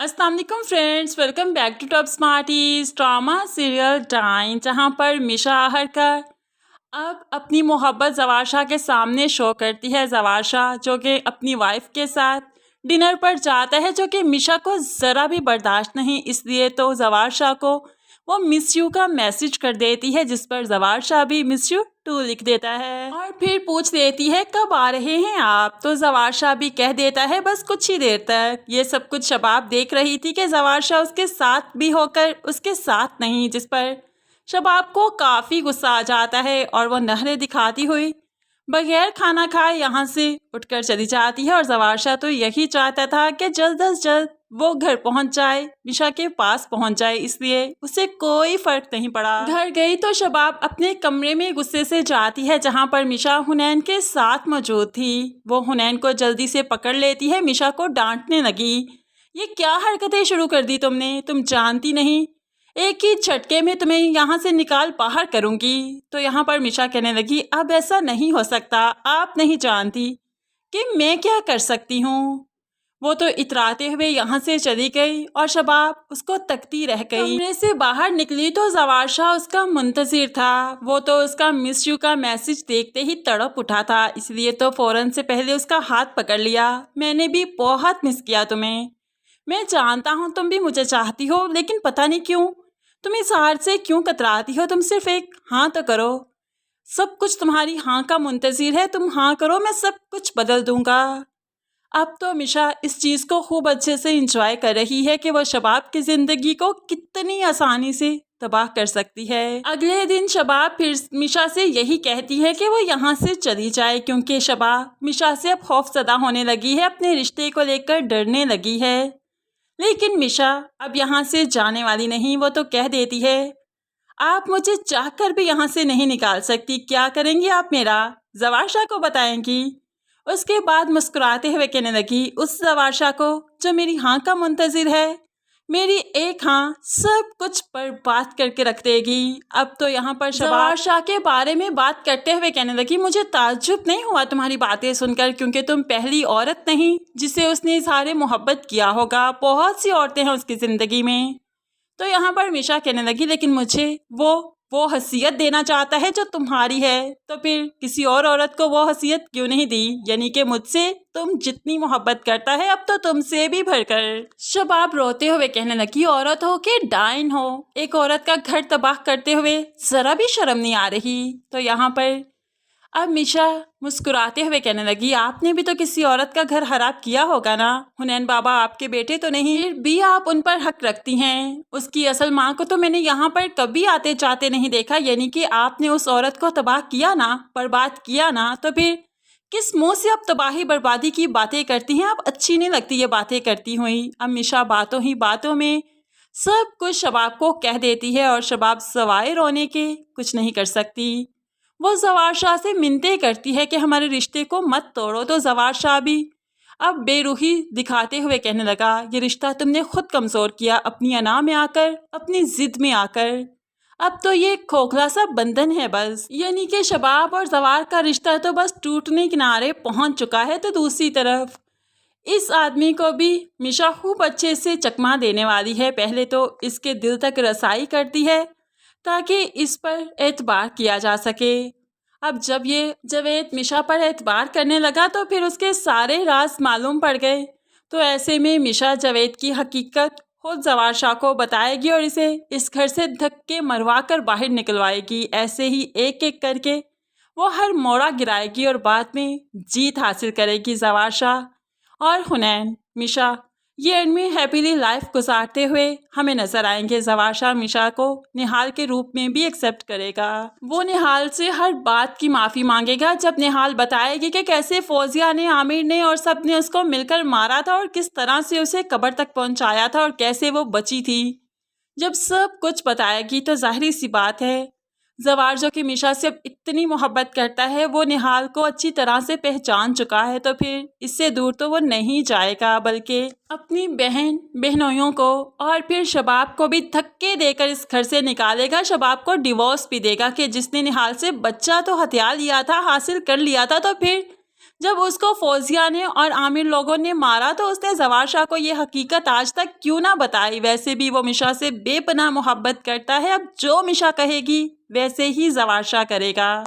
अस्सलाम वालेकुम friends, welcome back to top smarties drama serial Dayan, जहां पर मिशा आहरकर अब अपनी मोहब्बत जवार शाह के सामने शो करती है। जवार शाह जो कि अपनी वाइफ के साथ डिनर पर जाता है, जो कि मिशा को ज़रा भी बर्दाश्त नहीं, इसलिए तो जवार शाह को वो मिस यू का मैसेज कर देती है, जिस पर जवार शाह भी मिस यू टू लिख देता है और फिर पूछ लेती है कब आ रहे हैं आप। तो जवार शाह भी कह देता है बस कुछ ही देर तक। ये सब कुछ शबाब देख रही थी कि जवार शाह उसके साथ भी होकर उसके साथ नहीं, जिस पर शबाब को काफ़ी गुस्सा आ जाता है और वो नखरे दिखाती हुई बगैर खाना खाए यहाँ से उठकर चली जाती है। और जवार शाह तो यही चाहता था कि जल्द अज जल्द वो घर पहुंच जाए, मिशा के पास पहुंच जाए, इसलिए उसे कोई फर्क नहीं पड़ा। घर गई तो शबाब अपने कमरे में गुस्से से जाती है, जहां पर मिशा हुनैन के साथ मौजूद थी। वो हुनैन को जल्दी से पकड़ लेती है, मिशा को डांटने लगी, ये क्या हरकतें शुरू कर दी तुमने, तुम जानती नहीं एक ही झटके में तुम्हें यहाँ से निकाल बाहर करूँगी। तो यहाँ पर मिशा कहने लगी अब ऐसा नहीं हो सकता, आप नहीं जानती कि मैं क्या कर सकती हूँ। वो तो इतराते हुए यहाँ से चली गई और शबाब उसको तकती रह गई। कमरे से बाहर निकली तो जवार शाह उसका मुंतजिर था। वो तो उसका मिस यू का मैसेज देखते ही तड़प उठा था, इसलिए तो फ़ौरन से पहले उसका हाथ पकड़ लिया। मैंने भी बहुत मिस किया तुम्हें, मैं जानता हूँ तुम भी मुझे चाहती हो, लेकिन पता नहीं क्यों तुम इस हार से क्यों कतराती हो। तुम सिर्फ एक हाँ तो करो, सब कुछ तुम्हारी हाँ का मुंतजिर है, तुम हाँ करो, मैं सब कुछ बदल दूंगा। अब तो मिशा इस चीज़ को खूब अच्छे से इंजॉय कर रही है कि वो शबाब की ज़िंदगी को कितनी आसानी से तबाह कर सकती है। अगले दिन शबाब फिर मिशा से यही कहती है कि वो यहाँ से चली जाए, क्योंकि शबाब मिशा से अब खौफज़दा होने लगी है, अपने रिश्ते को लेकर डरने लगी है। लेकिन मिशा अब यहाँ से जाने वाली नहीं। वो तो कह देती है आप मुझे चाहकर भी यहाँ से नहीं निकाल सकती, क्या करेंगी आप मेरा, जवार शाह को बताएंगी। उसके बाद मुस्कुराते हुए कहने लगी उस जवार शाह को जो मेरी हाँ का मुंतजिर है, मेरी एक हाँ सब कुछ बर्बाद करके रख देगी। अब तो यहाँ पर जवार शाह के बारे में बात करते हुए कहने लगी मुझे ताज्जुब नहीं हुआ तुम्हारी बातें सुनकर, क्योंकि तुम पहली औरत नहीं जिसे उसने इज़हार मोहब्बत किया होगा, बहुत सी औरतें हैं उसकी ज़िंदगी में। तो यहाँ पर मिशा कहने लगी लेकिन मुझे वो हसीयत देना चाहता है जो तुम्हारी है, तो फिर किसी और औरत को वो हसीयत क्यों नहीं दी, यानी कि मुझसे तुम जितनी मोहब्बत करता है अब तो तुमसे भी भरकर। शबाब रोते हुए कहने लगी औरत हो कि डाइन हो, एक औरत का घर तबाह करते हुए ज़रा भी शर्म नहीं आ रही। तो यहाँ पर अब मिशा मुस्कुराते हुए कहने लगी आपने भी तो किसी औरत का घर खराब किया होगा ना, हुनैन बाबा आपके बेटे तो नहीं, फिर भी आप उन पर हक रखती हैं। उसकी असल माँ को तो मैंने यहाँ पर कभी आते जाते नहीं देखा, यानी कि आपने उस औरत को तबाह किया ना, बर्बाद किया ना, तो फिर किस मुंह से आप तबाही बर्बादी की बातें करती हैं, आप अच्छी नहीं लगती ये बातें करती हुई। अब मिशा बातों ही बातों में सब कुछ शबाब को कह देती है और शबाब सवाए रोने के कुछ नहीं कर सकती। वो जवार शाह से मिन्नतें करती है कि हमारे रिश्ते को मत तोड़ो, तो जवार शाह भी अब बेरूही दिखाते हुए कहने लगा ये रिश्ता तुमने खुद कमज़ोर किया, अपनी अना में आकर, अपनी ज़िद में आकर। अब तो ये खोखला सा बंधन है बस, यानी कि शबाब और जवार का रिश्ता तो बस टूटने किनारे पहुंच चुका है। तो दूसरी तरफ इस आदमी को भी मिशा खूब अच्छे से चकमा देने वाली है। पहले तो इसके दिल तक रसाई करती है ताकि इस पर एतबार किया जा सके। अब जब ये जवेद मिशा पर एतबार करने लगा तो फिर उसके सारे राज मालूम पड़ गए। तो ऐसे में मिशा जवेद की हकीकत खुद जवार शाह को बताएगी और इसे इस घर से धक्के मरवा कर बाहर निकलवाएगी। ऐसे ही एक एक करके वो हर मोड़ा गिराएगी और बाद में जीत हासिल करेगी जवार शाह। और हुनैन मिशा ये एंड में हैप्पीली लाइफ गुजारते हुए हमें नजर आएंगे। जवार शाह मिशा को निहाल के रूप में भी एक्सेप्ट करेगा। वो निहाल से हर बात की माफ़ी मांगेगा जब निहाल बताएगी कि कैसे फौजिया ने, आमिर ने और सब ने उसको मिलकर मारा था और किस तरह से उसे कब्र तक पहुंचाया था और कैसे वो बची थी। जब सब कुछ बताएगी तो जाहिर सी बात है जवार जो कि मिशा से अब इतनी मोहब्बत करता है वो निहाल को अच्छी तरह से पहचान चुका है, तो फिर इससे दूर तो वो नहीं जाएगा, बल्कि अपनी बहनोइयों को और फिर शबाब को भी धक्के देकर इस घर से निकालेगा। शबाब को डिवोर्स भी देगा कि जिसने निहाल से बच्चा तो हथिया लिया था, हासिल कर लिया था, तो फिर جب اس کو فوزیہ نے اور عامر لوگوں نے مارا تو اس نے زوارشا کو یہ حقیقت آج تک کیوں نہ بتائی؟ ویسے بھی وہ میشا سے بے پناہ محبت کرتا ہے، اب جو میشا کہے گی ویسے ہی زوارشا کرے گا۔